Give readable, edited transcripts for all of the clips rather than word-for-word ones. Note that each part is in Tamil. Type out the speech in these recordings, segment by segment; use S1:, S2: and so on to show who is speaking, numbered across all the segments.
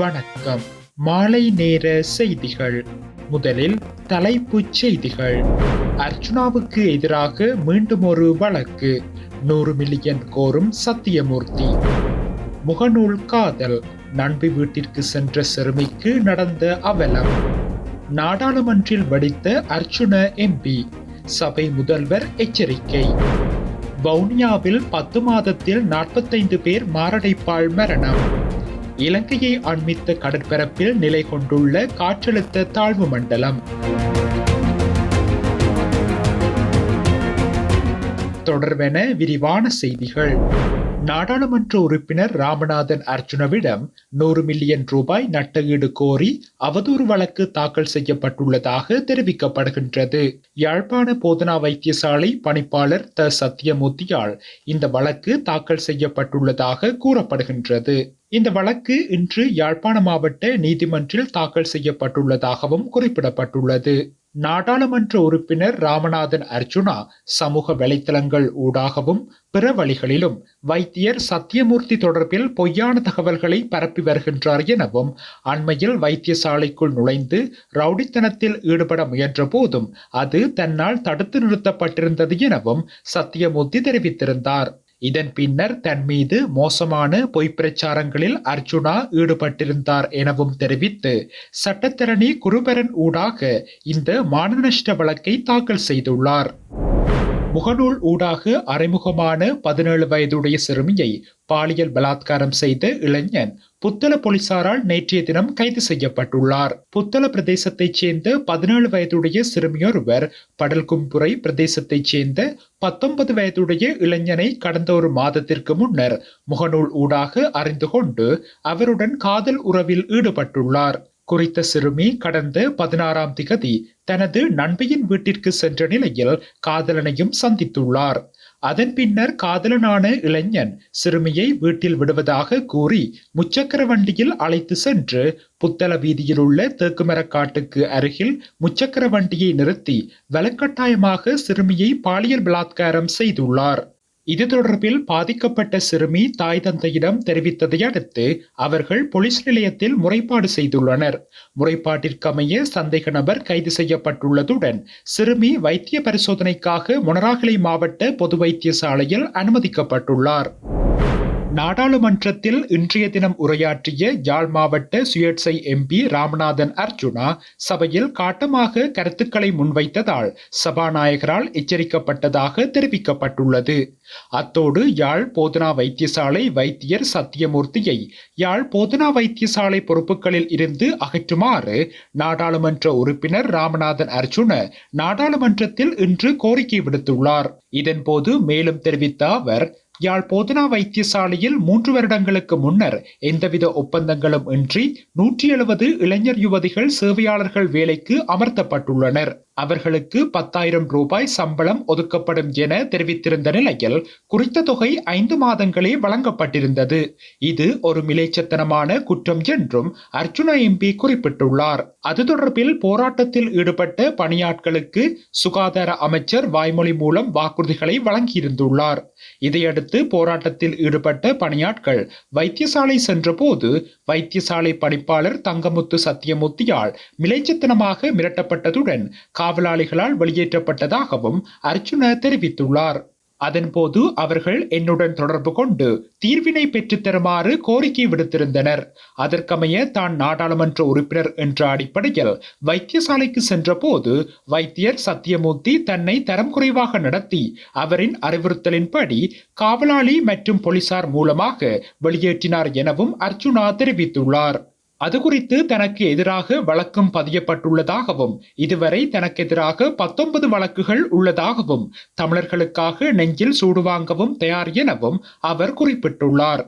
S1: வணக்கம். மாலை நேர செய்திகள். முதலில் தலைப்புச் செய்திகள். அர்ச்சுனாவுக்கு எதிராக மீண்டும் ஒரு வழக்கு. 100 மில்லியன் கோரும் சத்தியமூர்த்தி. முகநூல் காதல். நண்பி வீட்டிற்கு சென்ற சிறுமிக்கு நடந்த அவலம். நாடாளுமன்றில் வெடித்த அர்ச்சுனா எம்பி. சபை முதல்வர் எச்சரிக்கை. வவுனியாவில் 10 மாதத்தில் 45 பேர் மாரடைப்பால் மரணம். இலங்கையை அண்மித்த கடற்பரப்பில் நிலை கொண்டுள்ள காற்றழுத்த தாழ்வு மண்டலம். தொடர்பென விரிவான செய்திகள். நாடாளுமன்ற உறுப்பினர் ராமநாதன் அர்ச்சுனவிடம் 100 மில்லியன் ரூபாய் நட்டஈடு கோரி அவதூறு வழக்கு தாக்கல் செய்யப்பட்டுள்ளதாக தெரிவிக்கப்படுகின்றது. யாழ்ப்பாண போதனா வைத்தியசாலை பணிப்பாளர் சத்தியமூர்த்தியால் இந்த வழக்கு தாக்கல் செய்யப்பட்டுள்ளதாக கூறப்படுகின்றது. இந்த வழக்கு இன்று யாழ்ப்பாண மாவட்ட நீதிமன்றில் தாக்கல் செய்யப்பட்டுள்ளதாகவும் குறிப்பிடப்பட்டுள்ளது. நாடாளுமன்ற உறுப்பினர் ராமநாதன் அர்ச்சுனா சமூக வலைத்தளங்கள் ஊடாகவும் பிற வழிகளிலும் வைத்தியர் சத்தியமூர்த்தி தொடர்பில் பொய்யான தகவல்களை பரப்பி வருகின்றார் எனவும், அண்மையில் வைத்தியசாலைக்குள் நுழைந்து ரவுடித்தனத்தில் ஈடுபட முயன்ற போதும் அது தன்னால் தடுத்து நிறுத்தப்பட்டிருந்தது எனவும் சத்தியமூர்த்தி தெரிவித்திருந்தார். இதன் பின்னர் தன் மீது மோசமான பொய்ப்பிரச்சாரங்களில் அர்ச்சுனா ஈடுபட்டிருந்தார் எனவும் தெரிவித்து சட்டத்தரணி குருபரன் ஊடாக இந்த மான நஷ்ட வழக்கை தாக்கல் செய்துள்ளார். முகநூல் ஊடாக அறிமுகமான 17 வயதுடைய சிறுமியை பாலியல் பலாத்காரம் செய்த இளைஞன் புத்தள போலீசாரால் நேற்றைய தினம் கைது செய்யப்பட்டுள்ளார். புத்தள பிரதேசத்தைச் சேர்ந்த 17 வயதுடைய சிறுமியொருவர் படல்கும்புரை பிரதேசத்தைச் சேர்ந்த 19 வயதுடைய இளைஞனை கடந்த ஒரு மாதத்திற்கு முன்னர் முகநூல் ஊடாக அறிந்து கொண்டு அவருடன் காதல் உறவில் ஈடுபட்டுள்ளார். குறித்த சிறுமி கடந்த 16ஆம் திகதி தனது நண்பியின் வீட்டிற்கு சென்ற நிலையில் காதலனையும் சந்தித்துள்ளார். அதன் பின்னர் காதலனான இளைஞன் சிறுமியை வீட்டில் விடுவதாக கூறி முச்சக்கர வண்டியில் அழைத்து சென்று புத்தள வீதியில் உள்ள தேக்குமரக்காட்டுக்கு அருகில் முச்சக்கர வண்டியை நிறுத்தி வலுக்கட்டாயமாக சிறுமியை பாலியல் பலாத்காரம் செய்துள்ளார். இது தொடர்பில் பாதிக்கப்பட்ட சிறுமி தாய் தந்தையிடம் தெரிவித்ததை அடுத்து அவர்கள் போலீஸ் நிலையத்தில் முறைப்பாடு செய்துள்ளனர். முறைப்பாட்டிற்கமைய சந்தேக நபர் கைது செய்யப்பட்டுள்ளதுடன் சிறுமி வைத்திய பரிசோதனைக்காக மொனராகலை மாவட்ட பொது வைத்தியசாலையில் அனுமதிக்கப்பட்டுள்ளார். நாடாளுமன்றத்தில் இன்றைய தினம் உரையாற்றிய யாழ் மாவட்ட சுயேட்சை எம்பி ராமநாதன் அர்ச்சுனா சபையில் காட்டமாக கருத்துக்களை முன்வைத்ததால் சபாநாயகரால் எச்சரிக்கப்பட்டதாக தெரிவிக்கப்பட்டுள்ளது. அத்தோடு யாழ் போதனா வைத்தியசாலை வைத்தியர் சத்தியமூர்த்தியை யாழ் போதனா வைத்தியசாலை பொறுப்புகளில் இருந்து அகற்றுமாறு நாடாளுமன்ற உறுப்பினர் ராமநாதன் அர்ச்சுனா நாடாளுமன்றத்தில் இன்று கோரிக்கை விடுத்துள்ளார். இதன்போது மேலும் தெரிவித்த அவர், யாழ் போதனா வைத்தியசாலையில் 3 வருடங்களுக்கு முன்னர் எந்தவித ஒப்பந்தங்களும் இன்றி 170 இளைஞர் யுவதிகள் சேவையாளர்கள் வேலைக்கு அமர்த்தப்பட்டுள்ளனர். அவர்களுக்கு 10,000 ரூபாய் சம்பளம் ஒதுக்கப்படும் என தெரிவித்திருந்த நிலையில் குறித்த தொகை 5 மாதங்களே வழங்கப்பட்டிருந்தது. இது ஒரு மிலேச்சத்தனமான குற்றம் என்றும் அர்ச்சுனா எம்பி குறிப்பிட்டுள்ளார். அது தொடர்பில் போராட்டத்தில் ஈடுபட்ட பணியாட்களுக்கு சுகாதார அமைச்சர் வாய்மொழி மூலம் வாக்குறுதிகளை வழங்கியிருந்துள்ளார். இதையடுத்து போராட்டத்தில் ஈடுபட்ட பணியாட்கள் வைத்தியசாலை சென்ற போது வைத்தியசாலை பணிப்பாளர் தங்கமுத்து சத்தியமூர்த்தியால் மிலேச்சத்தனமாக மிரட்டப்பட்டதுடன் காவலாளிகளால் வெளியேற்றப்பட்டதாகவும் அர்ச்சுனா தெரிவித்துள்ளார். அதன்போது அவர்கள் என்னுடன் தொடர்பு கொண்டு தீர்வினை பெற்றுத் தருமாறு கோரிக்கை விடுத்திருந்தனர். அதற்கமைய தான் நாடாளுமன்ற உறுப்பினர் என்ற அடிப்படையில் வைத்தியசாலைக்கு சென்ற போது வைத்தியர் சத்தியமூர்த்தி தன்னை தரம் குறைவாக நடத்தி அவரின் அறிவுறுத்தலின்படி காவலாளி மற்றும் போலீசார் மூலமாக வெளியேற்றினார் எனவும் அர்ச்சுனா தெரிவித்துள்ளார். அது குறித்து தனக்கு எதிராக வழக்கும் பதியப்பட்டுள்ளதாகவும் இதுவரை தனக்கு எதிராக 19 வழக்குகள் உள்ளதாகவும் தமிழர்களுக்காக நெஞ்சில் சூடு வாங்கவும் தயார் எனவும் அவர் குறிப்பிட்டுள்ளார்.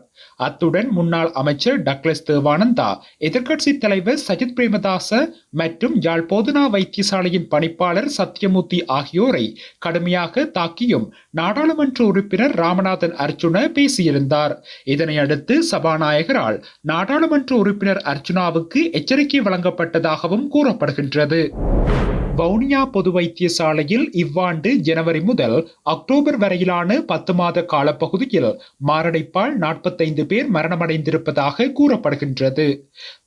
S1: அத்துடன் முன்னாள் அமைச்சர் டக்ளஸ் தேவானந்தா, எதிர்க்கட்சி தலைவர் சஜித் பிரேமதாச மற்றும் யாழ் போதனா வைத்தியசாலையின் பணிப்பாளர் சத்தியமூர்த்தி ஆகியோரை கடுமையாக தாக்கியும் நாடாளுமன்ற உறுப்பினர் ராமநாதன் அர்ச்சுனா பேசியிருந்தார். இதனையடுத்து சபாநாயகரால் நாடாளுமன்ற உறுப்பினர் அர்ச்சுனாவுக்கு எச்சரிக்கை வழங்கப்பட்டதாகவும் கூறப்படுகின்றது. வவுனியா பொது வைத்தியசாலையில் இவ்வாண்டு ஜனவரி முதல் அக்டோபர் வரையிலான 10 மாத காலப்பகுதியில் மாரடைப்பால் 45 பேர் மரணமடைந்திருப்பதாக கூறப்படுகின்றது.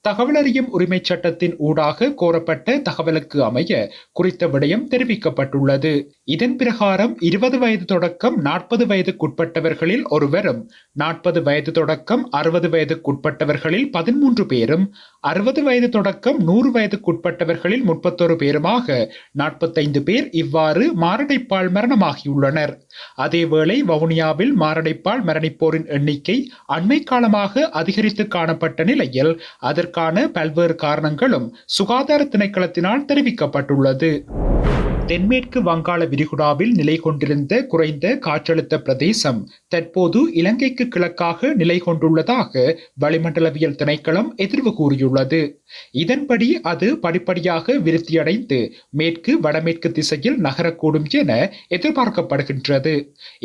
S1: தகவலறியும் உரிமைச் சட்டத்தின் ஊடாக கோரப்பட்ட தகவலுக்கு அமைய குறித்த விடயம் தெரிவிக்கப்பட்டுள்ளது. இதன் பிரகாரம் 20 வயது தொடக்கம் 40 வயதுக்குட்பட்டவர்களில் ஒருவரும், 40 வயது தொடக்கம் 60 வயதுக்குட்பட்டவர்களில் 13 பேரும், 60 வயது தொடக்கம் 100 வயதுக்குட்பட்டவர்களில் 31 பேருமாக 45 பேர் இவ்வாறு மாரடைப்பால் மரணமாகியுள்ளனர். அதேவேளை வவுனியாவில் மாரடைப்பால் மரணிப்போரின் எண்ணிக்கை அண்மை காலமாக அதிகரித்து காணப்பட்ட நிலையில் அதற்கான பல்வேறு காரணங்களும் சுகாதார திணைக்களத்தினால் தெரிவிக்கப்பட்டுள்ளது. தென்மேற்கு வங்காள விரிகுடாவில் நிலை கொண்டிருந்த குறைந்த காற்றழுத்த பிரதேசம் தற்போது இலங்கைக்கு கிழக்காக நிலை கொண்டுள்ளதாக வளிமண்டலவியல் திணைக்களம் எதிர்வு கூறியுள்ளது. இதன்படி அது படிப்படியாக விருத்தியடைந்து மேற்கு வடமேற்கு திசையில் நகரக்கூடும் என எதிர்பார்க்கப்படுகின்றது.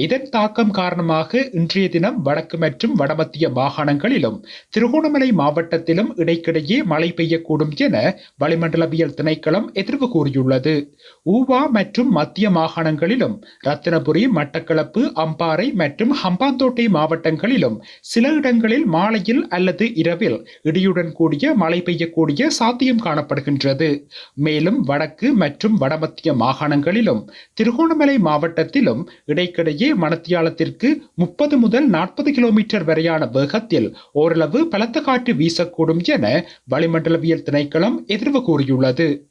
S1: இதன் தாக்கம் காரணமாக இன்றைய தினம் வடக்கு மற்றும் வடமத்திய மாகாணங்களிலும் திருகோணமலை மாவட்டத்திலும் இடைக்கிடையே மழை பெய்யக்கூடும் என வளிமண்டலவியல் திணைக்களம் எதிர்வு கூறியுள்ளது. ஊவா மற்றும் மத்திய மாகாணங்களிலும் ரத்தினபுரி, மட்டக்களப்பு, அம்பாறை மற்றும் ஹம்பாந்தோட்டை மாவட்டங்களிலும் சில இடங்களில் மாலையில் அல்லது இரவில் இடியுடன் கூடிய மழை பெய்யக்கூடிய சாத்தியம் காணப்படுகின்றது. மேலும் வடக்கு மற்றும் வடமத்திய மாகாணங்களிலும் திருகோணமலை மாவட்டத்திலும் இடைக்கிடையே மணத்தியாலத்திற்கு 30 முதல் 40 கிலோமீட்டர் வரையான வேகத்தில் ஓரளவு பலத்த காற்று வீசக்கூடும் என வளிமண்டலவியல் திணைக்களம் எதிர்வு கூறியுள்ளது.